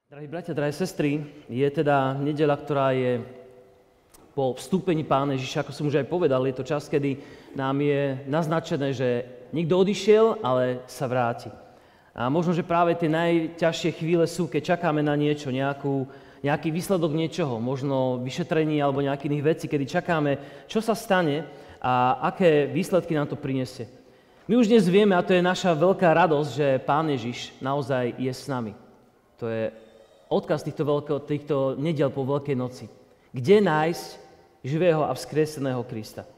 Drahí bratia, drahé sestry, je teda nedeľa, ktorá je po vstúpení Pána Ježiša, ako som už aj povedal, je to čas, kedy nám je naznačené, že niekto odišiel, ale sa vráti. A možno, že práve tie najťažšie chvíle sú, keď čakáme na niečo, nejaký výsledok niečoho, možno vyšetrenie alebo nejakých iných vecí, kedy čakáme, čo sa stane a aké výsledky nám to prinesie. My už dnes vieme, a to je naša veľká radosť, že Pán Ježiš naozaj je s nami. To je odkaz týchto nediel po Veľkej noci. Kde nájsť živého a vzkrieseného Krista?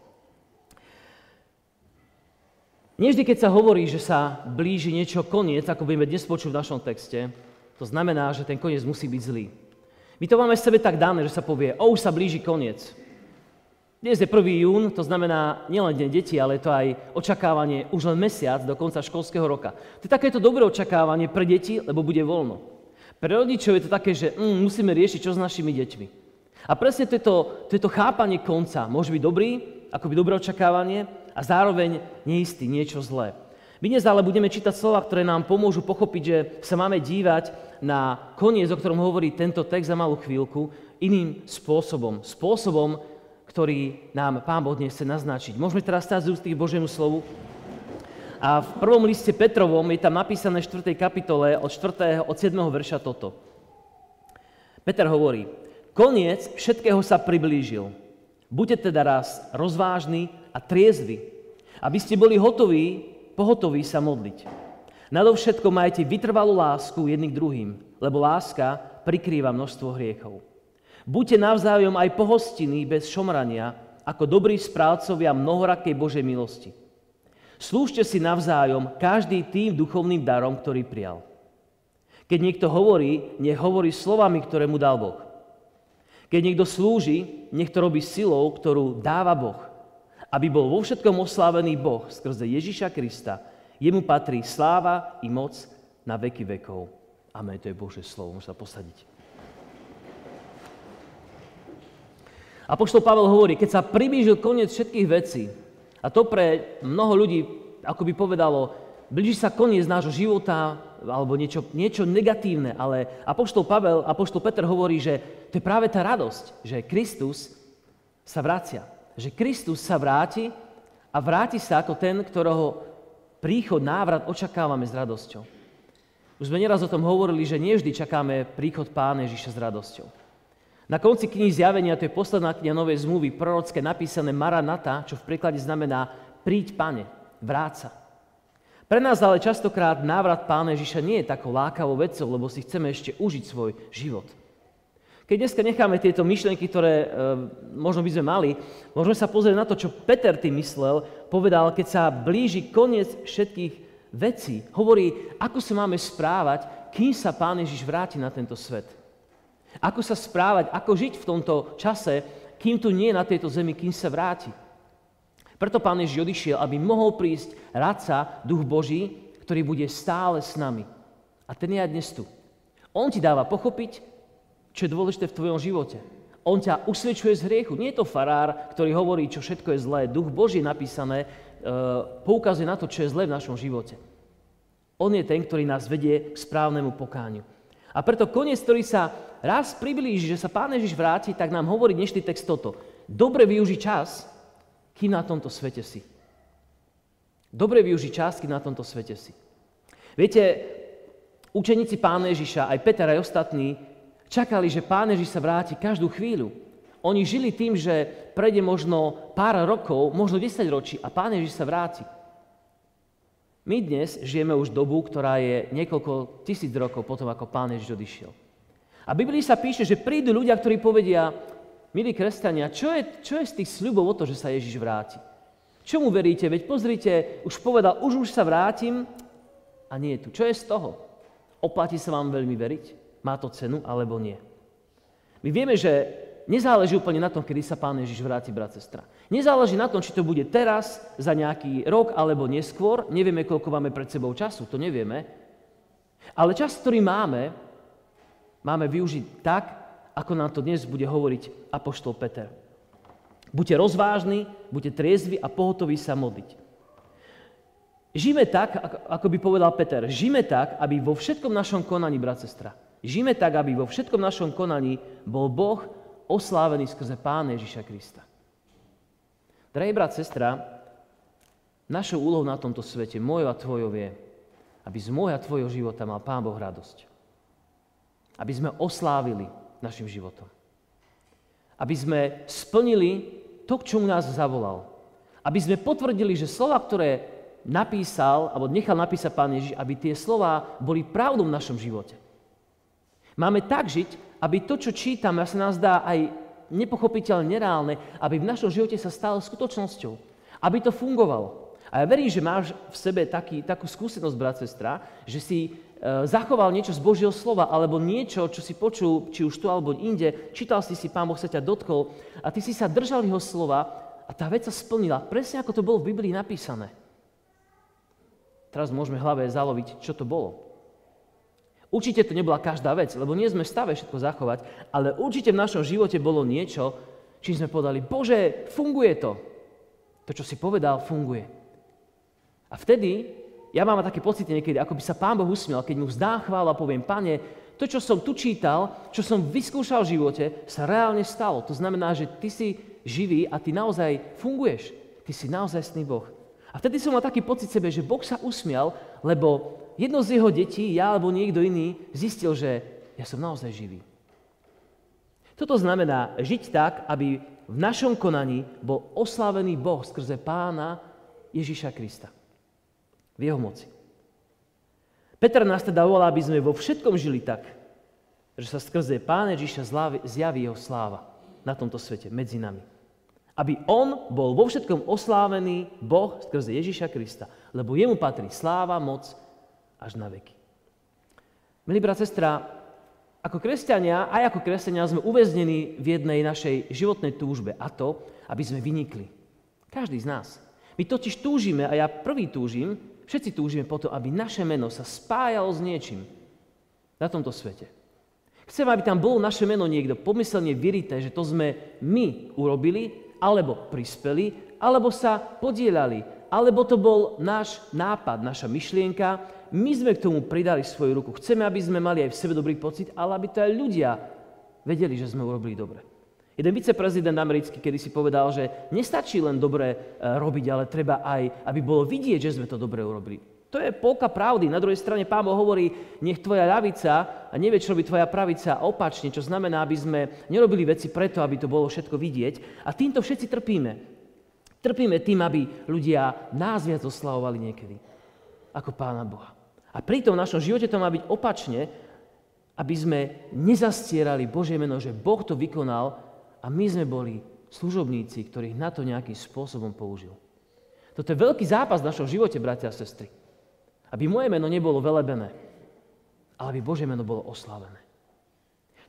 Nevždy, keď sa hovorí, že sa blíži niečo koniec, ako budeme dnes počuť v našom texte, to znamená, že ten koniec musí byť zlý. My to máme v sebe tak dané, že sa povie, už sa blíži koniec. Dnes je 1. jún, to znamená nielen deň detí, ale je to aj očakávanie už len mesiac do konca školského roka. To je takéto dobré očakávanie pre deti, lebo bude voľno. Pre rodičov je to také, že musíme riešiť, čo s našimi deťmi. A presne toto chápanie konca môže byť dobrý, akoby dobré očakávanie a zároveň neistý, niečo zlé. My dnes ale budeme čítať slova, ktoré nám pomôžu pochopiť, že sa máme dívať na koniec, o ktorom hovorí tento text za malú chvíľku, iným spôsobom. Spôsobom, ktorý nám Pán Boh dnes chce naznačiť. Môžeme teraz stáť z ústy k Božiemu slovu. A v prvom liste Petrovom je tam napísané v 4. kapitole od 7. verša toto. Peter hovorí, koniec všetkého sa priblížil. Buďte teda raz rozvážni a triezvi, aby ste boli pohotoví sa modliť. Nadovšetko majte vytrvalú lásku jedným k druhým, lebo láska prikrýva množstvo hriechov. Buďte navzájom aj pohostinní bez šomrania, ako dobrí správcovia mnohorakej Božej milosti. Slúžte si navzájom každý tým duchovným darom, ktorý prijal. Keď niekto hovorí, nech hovorí slovami, ktoré mu dal Boh. Keď niekto slúži, nech to robí silou, ktorú dáva Boh. Aby bol vo všetkom oslávený Boh skrze Ježiša Krista. Jemu patrí sláva i moc na veky vekov. Amen, to je Božie slovo, môžete sa posadiť. Apoštol Pavel hovorí, keď sa priblížil koniec všetkých vecí, a to pre mnoho ľudí, ako by povedalo, blíži sa koniec nášho života alebo niečo negatívne, ale apoštol Peter hovorí, že to je práve tá radosť, že Kristus sa vracia. Že Kristus sa vráti a vráti sa ako ten, ktorého príchod, návrat očakávame s radosťou. Už sme nieraz o tom hovorili, že nevždy čakáme príchod Pána Ježiša s radosťou. Na konci knihy Zjavenia, to je posledná kniha Novej zmluvy, prorocké napísané Maranata, čo v preklade znamená príď, Pane, vráť sa. Pre nás ale častokrát návrat Pána Ježiša nie je takou lákavou vecou, lebo si chceme ešte užiť svoj život. Keď dneska necháme tieto myšlienky, ktoré možno by sme mali, môžeme sa pozrieť na to, čo Peter tým myslel, povedal, keď sa blíži koniec všetkých vecí. Hovorí, ako sa máme správať, kým sa Pán Ježiš vráti na tento svet. Ako sa správať, ako žiť v tomto čase, kým tu nie je na tejto zemi, kým sa vráti. Preto Pán Ježiš odišiel, aby mohol prísť radca, Duch Boží, ktorý bude stále s nami. A ten je aj dnes tu. On ti dáva pochopiť, čo je dôležité v tvojom živote. On ťa usvedčuje z hriechu. Nie je to farár, ktorý hovorí, čo všetko je zlé. Duch Boží napísané poukazuje na to, čo je zlé v našom živote. On je ten, ktorý nás vedie k správnemu pokániu. A preto koniec, ktorý sa raz priblíži, že sa Pán Ježiš vráti, tak nám hovorí dnešný text toto. Dobre využij čas, kým na tomto svete si. Dobre využij čas, kým na tomto svete si. Viete, učeníci Pána Ježiša, aj Peter, aj ostatní, čakali, že Pán Ježiš sa vráti každú chvíľu. Oni žili tým, že prejde možno pár rokov, možno 10 ročí a Pán Ježiš sa vráti. My dnes žijeme už dobu, ktorá je niekoľko tisíc rokov potom, ako Pán Ježiš odišiel. A v Biblii sa píše, že prídu ľudia, ktorí povedia, milí kresťania, čo je z tých sľubov o to, že sa Ježiš vráti? Čomu veríte? Veď pozrite, už povedal, už sa vrátim a nie je tu. Čo je z toho? Oplatí sa vám veľmi veriť? Má to cenu alebo nie? My vieme, že nezáleží úplne na tom, kedy sa Pán Ježiš vráti, brat, sestra. Nezáleží na tom, či to bude teraz, za nejaký rok alebo neskôr. Nevieme, koľko máme pred sebou času, to nevieme. Ale čas, ktorý máme využiť tak, ako nám to dnes bude hovoriť apoštol Peter. Buďte rozvážni, buďte triezvi a pohotoví sa modliť. Žijme tak, ako by povedal Peter, žijme tak, aby vo všetkom našom konaní, brat, sestra, Žijme tak, aby vo všetkom našom konaní bol Boh oslávený skrze Pána Ježiša Krista. Drahý brat, sestra, našou úlohou na tomto svete, mojou a tvojou je, aby z môjho a tvojho života mal Pán Boh radosť. Aby sme oslávili našim životom. Aby sme splnili to, k čomu nás zavolal. Aby sme potvrdili, že slova, ktoré napísal, alebo nechal napísať Pán Ježiš, aby tie slova boli pravdou v našom živote. Máme tak žiť, aby to, čo čítame, a sa nás dá aj nepochopiteľne nereálne, aby v našom živote sa stalo skutočnosťou. Aby to fungovalo. A ja verím, že máš v sebe takú skúsenosť, brat, sestra, že si zachoval niečo z Božieho slova, alebo niečo, čo si počul, či už tu alebo inde, čítal si, Pán Boh sa ťa dotkol a ty si sa držal jeho slova a tá vec sa splnila, presne ako to bolo v Biblii napísané. Teraz môžeme v hlave zaloviť, čo to bolo. Určite to nebola každá vec, lebo nie sme v stave všetko zachovať, ale určite v našom živote bolo niečo, čím sme povedali, Bože, funguje to. To, čo si povedal, funguje. A vtedy, ja mám také pocity niekedy, ako by sa Pán Boh usmial, keď mu vzdá chválu a poviem, Pane, to, čo som tu čítal, čo som vyskúšal v živote, sa reálne stalo. To znamená, že ty si živý a ty naozaj funguješ. Ty si naozajstný Boh. A vtedy som mal taký pocit sebe, že Boh sa usmial, lebo jedno z jeho detí, ja alebo niekto iný, zistil, že ja som naozaj živý. Toto znamená žiť tak, aby v našom konaní bol oslávený Boh skrze Pána Ježiša Krista. V jeho moci. Peter nás teda volá, aby sme vo všetkom žili tak, že sa skrze Pána Ježiša zjaví jeho sláva na tomto svete, medzi nami. Aby on bol vo všetkom oslávený Boh skrze Ježiša Krista, lebo jemu patrí sláva, moc až na veky. Milí brat, sestra, ako kresťania, aj ako kresťania sme uväznení v jednej našej životnej túžbe, a to, aby sme vynikli. Každý z nás. My totiž túžime, a ja prvý túžim, všetci túžime potom, aby naše meno sa spájalo s niečím na tomto svete. Chcem, aby tam bolo naše meno niekto pomyselne vyrité, že to sme my urobili, alebo prispeli, alebo sa podieľali, alebo to bol náš nápad, naša myšlienka, my sme k tomu pridali svoju ruku. Chceme, aby sme mali aj v sebe dobrý pocit, ale aby to aj ľudia vedeli, že sme urobili dobre. Jeden viceprezident americký kedysi povedal, že nestačí len dobre robiť, ale treba aj, aby bolo vidieť, že sme to dobre urobili. To je polka pravdy. Na druhej strane Pán Boh hovorí, nech tvoja ľavica a nevie, čo robí tvoja pravica opačne, čo znamená, aby sme nerobili veci preto, aby to bolo všetko vidieť. A týmto všetci trpíme. Trpíme tým, aby ľudia nás viac oslavovali niekedy ako Pána Boha. A pritom v našom živote to má byť opačne, aby sme nezastierali Božie meno, že Boh to vykonal a my sme boli služobníci, ktorých na to nejakým spôsobom použil. Toto je veľký zápas v našom živote, bratia a sestry. Aby moje meno nebolo velebené, ale aby Božie meno bolo oslávené.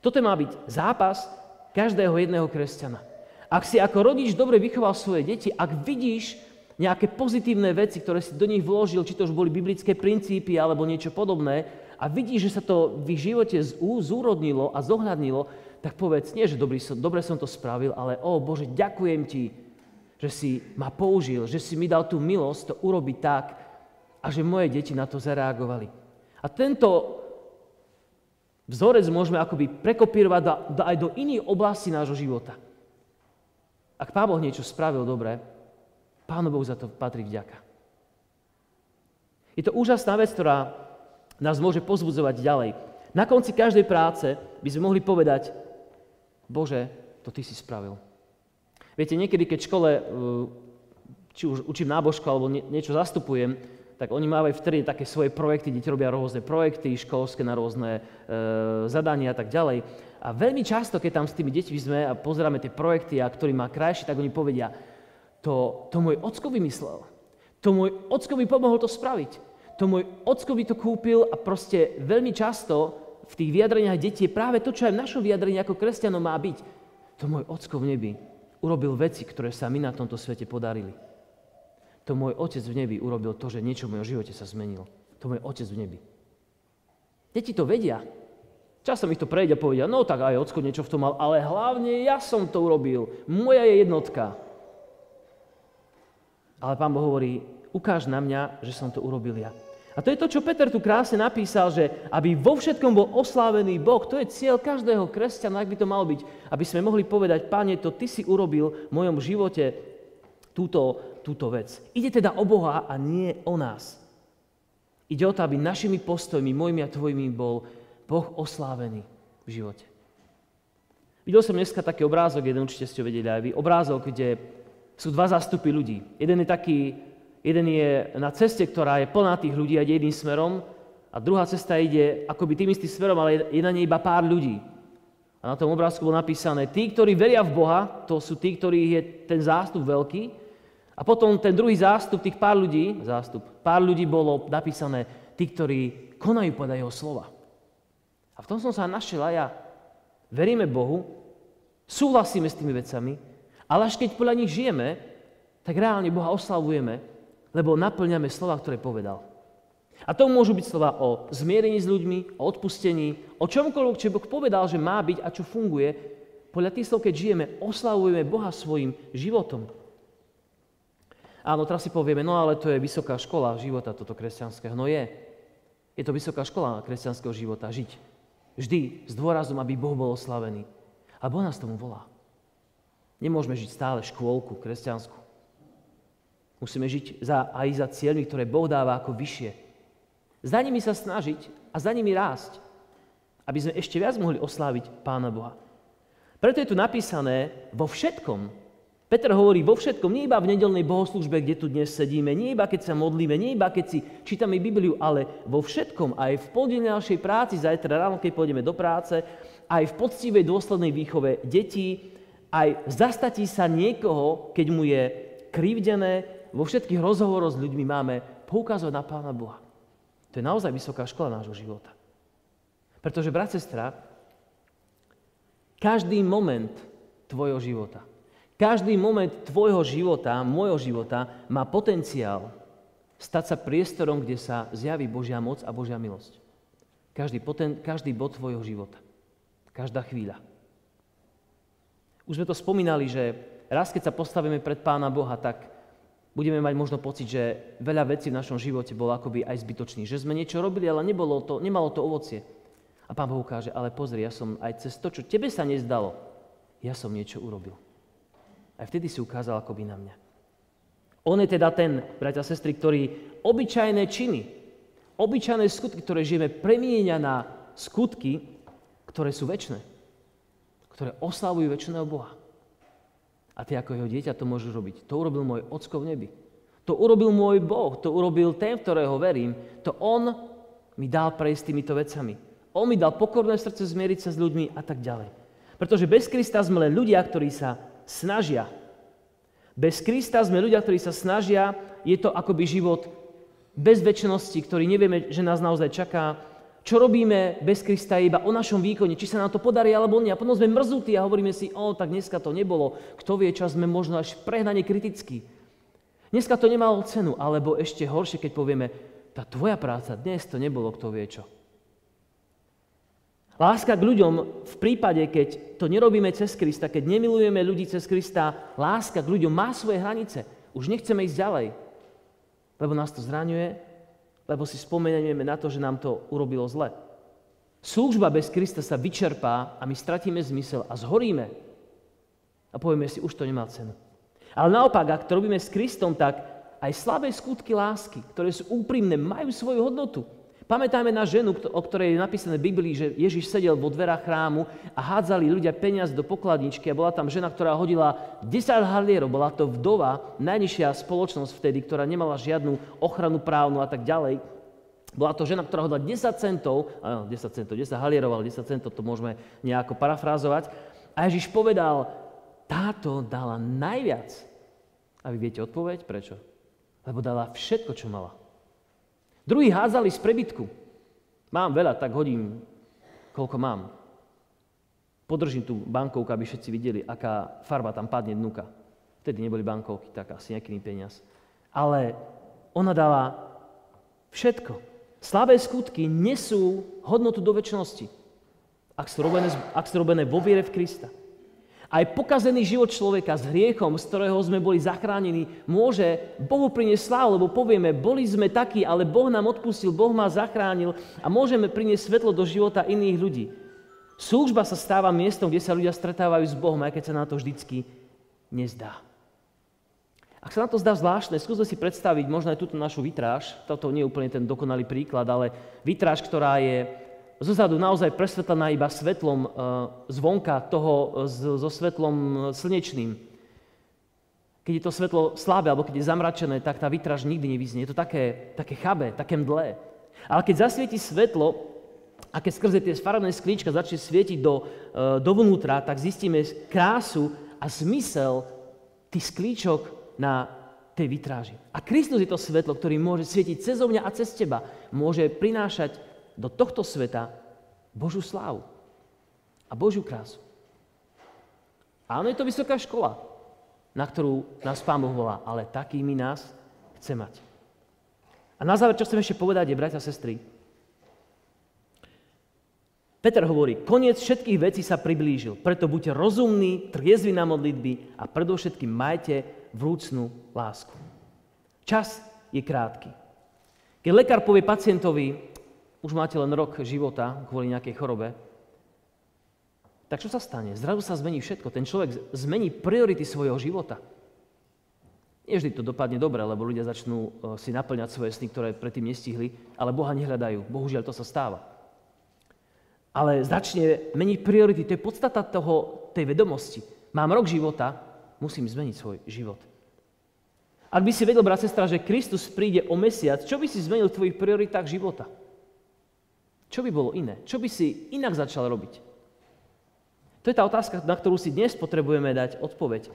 Toto má byť zápas každého jedného kresťana. Ak si ako rodič dobre vychoval svoje deti, ak vidíš nejaké pozitívne veci, ktoré si do nich vložil, či to už boli biblické princípy alebo niečo podobné, a vidíš, že sa to v ich živote zúrodnilo a zohľadnilo, tak povedz, nie, že dobre som to spravil, ale Bože, ďakujem ti, že si ma použil, že si mi dal tú milosť to urobiť tak, a že moje deti na to zareagovali. A tento vzorec môžeme akoby prekopírovať aj do iných oblastí nášho života. Ak Pán Boh niečo spravil dobre, Pánu Bohu za to patrí vďaka. Je to úžasná vec, ktorá nás môže povzbudzovať ďalej. Na konci každej práce by sme mohli povedať, Bože, to Ty si spravil. Viete, niekedy, keď v škole, či už učím nábožku alebo niečo zastupujem, tak oni mávajú vtedy také svoje projekty, deti robia rôzne projekty školské na rôzne zadania a tak ďalej. A veľmi často, keď tam s tými deťmi sme a pozeráme tie projekty, a ktorý má krajšie, tak oni povedia, to môj ocko vymyslel. To môj ocko mi pomohol to spraviť. To môj ocko by to kúpil a proste veľmi často v tých vyjadreniach detí je práve to, čo aj v našom vyjadrení ako kresťanom má byť. To môj ocko v nebi urobil veci, ktoré sa mi na tomto svete podarili. To môj Otec v nebi urobil to, že niečo v mojom živote sa zmenilo. To môj Otec v nebi. Deti to vedia. Časom ich to prejde a povedia, no tak aj ocko niečo v tom mal, ale hlavne ja som to urobil. Moja je jednotka. Ale Pán Boh hovorí, ukáž na mňa, že som to urobil ja. A to je to, čo Peter tu krásne napísal, že aby vo všetkom bol oslávený Boh. To je cieľ každého kresťana, ak by to malo byť. Aby sme mohli povedať, Pane, to Ty si urobil v mojom živote túto vec. Ide teda o Boha a nie o nás. Ide o to, aby našimi postojmi, mojimi a tvojimi bol Boh oslávený v živote. Videl som dneska taký obrázok, jeden určite ste ho vedeli aj vy, obrázok, kde sú dva zástupy ľudí. Jeden je na ceste, ktorá je plná tých ľudí a ide jedným smerom a druhá cesta ide akoby tým istým smerom, ale je na nej iba pár ľudí. A na tom obrázku bolo napísané, tí, ktorí veria v Boha, to sú tí, ktorých je ten zástup veľký. A potom ten druhý zástup, tých pár ľudí bolo napísané, tí, ktorí konajú podľa jeho slova. A v tom som sa našiel aj ja. Veríme Bohu, súhlasíme s tými vecami, ale až keď podľa nich žijeme, tak reálne Boha oslavujeme, lebo naplňame slova, ktoré povedal. A to môžu byť slova o zmierení s ľuďmi, o odpustení, o čomkoľvek, čo Boh povedal, že má byť a čo funguje. Podľa tých slov, keď žijeme, oslavujeme Boha svojim životom. Áno, teraz si povieme, no ale to je vysoká škola života toto kresťanského. No je. Je to vysoká škola kresťanského života, žiť. Vždy s dôrazom, aby Boh bol oslavený. A Boh nás tomu volá. Nemôžeme žiť stále škôlku kresťanskú. Musíme žiť aj za cieľmi, ktoré Boh dáva ako vyššie. Za nimi sa snažiť a za nimi rásť, aby sme ešte viac mohli osláviť Pána Boha. Preto je tu napísané vo všetkom. Peter hovorí vo všetkom, nie iba v nedeľnej bohoslúžbe, kde tu dnes sedíme, nie iba keď sa modlíme, nie iba keď si čítame Bibliu, ale vo všetkom, aj v poddennej práci, zajtra ráno, keď pôjdeme do práce, aj v poctivej dôslednej výchove detí, aj zastatí sa niekoho, keď mu je krivdené. Vo všetkých rozhovoroch s ľuďmi máme poukazovať na Pána Boha. To je naozaj vysoká škola nášho života. Pretože, brat, sestra, každý moment tvojho života, každý moment tvojho života, môjho života má potenciál stať sa priestorom, kde sa zjaví Božia moc a Božia milosť. Každý bod tvojho života. Každá chvíľa. Už sme to spomínali, že raz, keď sa postavíme pred Pána Boha, tak budeme mať možno pocit, že veľa vecí v našom živote bolo akoby aj zbytočných. Že sme niečo robili, ale nemalo to ovocie. A Pán Boh ukáže, ale pozri, ja som aj cez to, čo tebe sa nezdalo, ja som niečo urobil. Aj vtedy si ukázal akoby na mňa. On je teda ten, bratia a sestry, ktorý obyčajné činy, obyčajné skutky, ktoré žijeme, premieňa na skutky, ktoré sú večné, ktoré oslavujú večného Boha. A ty ako jeho dieťa to môžeš robiť. To urobil môj Ocko v nebi. To urobil môj Boh. To urobil ten, v ktorého verím. To on mi dal prejsť týmito vecami. On mi dal pokorné srdce zmieriť sa s ľuďmi a tak ďalej. Pretože bez Krista sme len ľudia, ktorí sa snažia. Bez Krista sme ľudia, ktorí sa snažia. Je to akoby život bez večnosti, ktorý nevieme, že nás naozaj čaká. Čo robíme bez Krista je iba o našom výkone, či sa nám to podarí alebo nie. A potom sme mrzutí a hovoríme si, tak dneska to nebolo. Kto vie, čas sme možno až prehnane kritickí. Dneska to nemalo cenu, alebo ešte horšie, keď povieme, tá tvoja práca, dnes to nebolo, kto vie čo. Láska k ľuďom v prípade, keď to nerobíme cez Krista, keď nemilujeme ľudí cez Krista, láska k ľuďom má svoje hranice. Už nechceme ísť ďalej, lebo nás to zraňuje, lebo si spomenieme na to, že nám to urobilo zle. Služba bez Krista sa vyčerpá a my stratíme zmysel a zhoríme. A povieme si, už to nemá cenu. Ale naopak, ak to robíme s Kristom, tak aj slabé skutky lásky, ktoré sú úprimné, majú svoju hodnotu. Pamätajme na ženu, o ktorej je napísané v Biblii, že Ježiš sedel vo dverách chrámu a hádzali ľudia peniaz do pokladničky a bola tam žena, ktorá hodila 10 halierov. Bola to vdova, najnižšia spoločnosť vtedy, ktorá nemala žiadnu ochranu právnu a tak ďalej. Bola to žena, ktorá hodila 10 centov, 10 halierov, ale 10 centov to môžeme nejako parafrázovať. A Ježiš povedal, táto dala najviac. A vy viete odpoveď? Prečo? Lebo dala všetko, čo mala. Druhí hádzali z prebytku. Mám veľa, tak hodím, koľko mám. Podržím tú bankovku, aby všetci videli, aká farba tam padne dnuka. Vtedy neboli bankovky, tak asi nejaký peniaz. Ale ona dala všetko. Slabé skutky nesú hodnotu do večnosti, ak sú robené vo viere v Krista. Aj pokazený život človeka s hriechom, z ktorého sme boli zachránení, môže Bohu priniesť slávu, lebo povieme, boli sme takí, ale Boh nám odpustil, Boh ma zachránil a môžeme priniesť svetlo do života iných ľudí. Služba sa stáva miestom, kde sa ľudia stretávajú s Bohom, aj keď sa na to vždycky nezdá. Ak sa nám to zdá zvláštne, skúsme si predstaviť možno aj túto našu vitráž. Toto nie je úplne ten dokonalý príklad, ale vitráž, ktorá je zozadu naozaj presvetlená iba svetlom zvonka toho so svetlom slnečným. Keď je to svetlo slabé, alebo keď je zamračené, tak tá vitráž nikdy nevyznie. Je to také chabé, také mdlé. Ale keď zasvieti svetlo a keď skrze tie farebné sklíčka začne svietiť dovnútra, tak zistíme krásu a zmysel tých sklíčok na tej vitráži. A Kristus je to svetlo, ktorý môže svietiť cez mňa a cez teba. Môže prinášať do tohto sveta Božiu slávu a Božiu krásu. Áno, je to vysoká škola, na ktorú nás Pán Boh volá, ale takými nás chce mať. A na záver, čo chcem ešte povedať, je, bratia a sestry, Peter hovorí, koniec všetkých vecí sa priblížil, preto buďte rozumní, triezvi na modlitby a predovšetkým majte vrúcnú lásku. Čas je krátky. Keď lekár povie pacientovi, už máte len rok života kvôli nejakej chorobe, tak čo sa stane? Zrazu sa zmení všetko. Ten človek zmení priority svojho života. Nie vždy to dopadne dobre, lebo ľudia začnú si naplňať svoje sny, ktoré predtým nestihli, ale Boha nehľadajú. Bohužiaľ, to sa stáva. Ale začne meniť priority. To je podstata tej vedomosti. Mám rok života, musím zmeniť svoj život. Ak by si vedel, brat, sestra, že Kristus príde o mesiac, čo by si zmenil v tvojich prioritách života? Čo by bolo iné? Čo by si inak začal robiť? To je tá otázka, na ktorú si dnes potrebujeme dať odpoveď.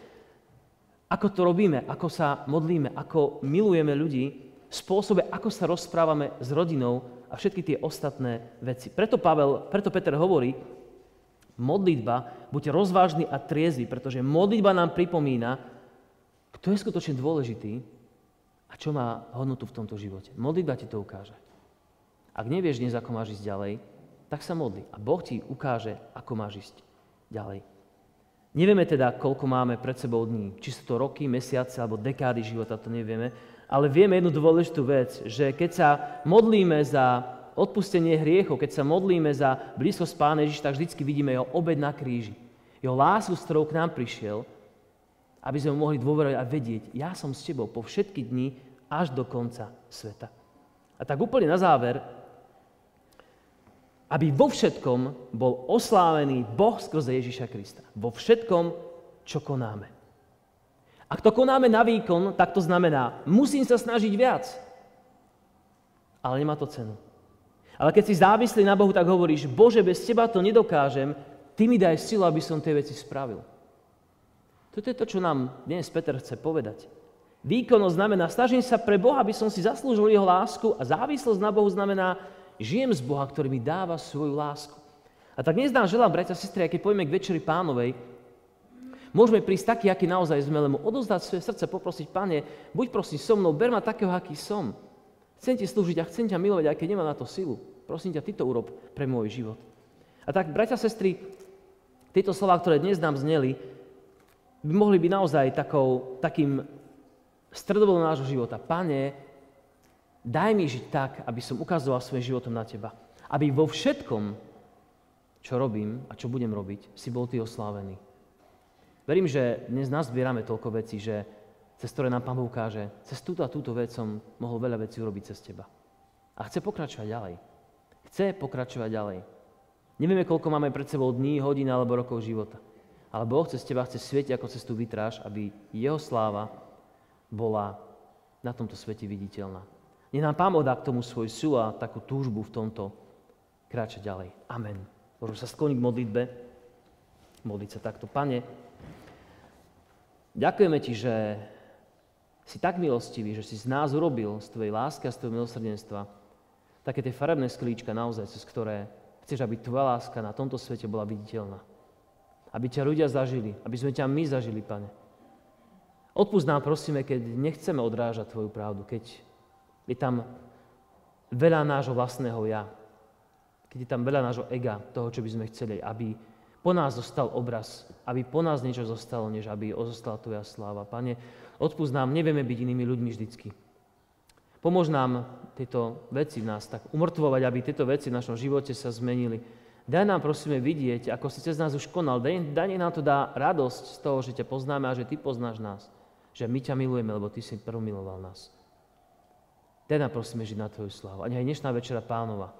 Ako to robíme? Ako sa modlíme? Ako milujeme ľudí? V spôsobe, ako sa rozprávame s rodinou a všetky tie ostatné veci. Preto Peter hovorí, modlitba, buďte rozvážni a triezvi, pretože modlitba nám pripomína, kto je skutočne dôležitý a čo má hodnotu v tomto živote. Modlitba ti to ukáže. Ak nevieš dnes, ako máš ísť ďalej, tak sa modli a Boh ti ukáže, ako máš ísť ďalej. Nevieme teda, koľko máme pred sebou dní, či sú to roky, mesiace alebo dekády života, to nevieme, ale vieme jednu dôležitú vec, že keď sa modlíme za odpustenie hriechov, keď sa modlíme za blízkosť Pána Ježiša, tak vždycky vidíme jeho obed na kríži, jeho lásku, s ktorou k nám prišiel, aby sme mohli dôverovať a vedieť, ja som s tebou po všetky dni až do konca sveta. A tak úplne na záver, aby vo všetkom bol oslávený Boh skrze Ježiša Krista. Vo všetkom, čo konáme. Ak to konáme na výkon, tak to znamená, musím sa snažiť viac. Ale nemá to cenu. Ale keď si závislý na Bohu, tak hovoríš, Bože, bez teba to nedokážem, ty mi daj silu, aby som tie veci spravil. Toto je to, čo nám dnes Peter chce povedať. Výkonnosť znamená, snažím sa pre Boha, aby som si zaslúžil jeho lásku a závislosť na Bohu znamená, žijem z Boha, ktorý mi dáva svoju lásku. A tak dnes nám želám, bratia a sestry, keď pôjdeme k Večeri Pánovej, môžeme prísť taký, aký naozaj sme, len mu odozdať svoje srdce, poprosiť, Pane, buď prosím so mnou, ber ma takého, aký som. Chcem ti slúžiť a chcem ťa milovať, aj keď nemám na to silu. Prosím ťa, ty to urob pre môj život. A tak, bratia a sestry, tieto slová, ktoré dnes nám zneli, by mohli byť naozaj takým stredobodom nášho života. Pane, daj mi žiť tak, aby som ukazoval svojím životom na teba. Aby vo všetkom, čo robím a čo budem robiť, si bol ty oslávený. Verím, že dnes nazbierame toľko vecí, že cez ktoré nám Pán Boh ukáže, cez túto a túto vec som mohol veľa vecí urobiť cez teba. A chce pokračovať ďalej. Chce pokračovať ďalej. Nevieme, koľko máme pred sebou dní, hodín alebo rokov života. Ale Boh cez teba chce svietiť ako cez tú vitráž, aby jeho sláva bola na tomto svete viditeľná. Nech nám Pán Boh dá k tomu svoju silu a takú túžbu v tomto kráčať ďalej. Amen. Môžu sa skloniť k modlitbe. Modliť sa takto. Pane, ďakujeme ti, že si tak milostivý, že si z nás urobil z tvojej lásky a z tvojho milosrdenstva také tie farebné sklíčka naozaj, cez ktoré chceš, aby tvoja láska na tomto svete bola viditeľná. Aby ťa ľudia zažili, aby sme ťa my zažili, Pane. Odpusť nám, prosíme, keď nechceme odrážať tvoju pravdu, keď je tam veľa nášho vlastného ja, keď je tam veľa nášho ega, toho, čo by sme chceli, aby po nás zostal obraz, aby po nás niečo zostalo, než aby zostala Tvoja sláva. Pane, odpusť nám, nevieme byť inými ľuďmi vždycky. Pomôž nám tieto veci v nás tak umrtvovať, aby tieto veci v našom živote sa zmenili. Daj nám, prosíme, vidieť, ako si cez nás už konal. Daj nám to dá radosť z toho, že ťa poznáme a že Ty poznáš nás. Že my ťa milujeme, lebo Ty si prv miloval nás. Daj nám, prosíme, žiť na Tvoju slávu. A nech aj dnešná večera Pánova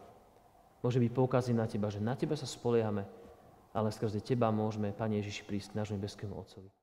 môže byť poukazím na Teba, že na Teba sa spoliehame, ale skrze Teba môžeme, Pane Ježiši, prísť k nášmu nebeskému Otcovi.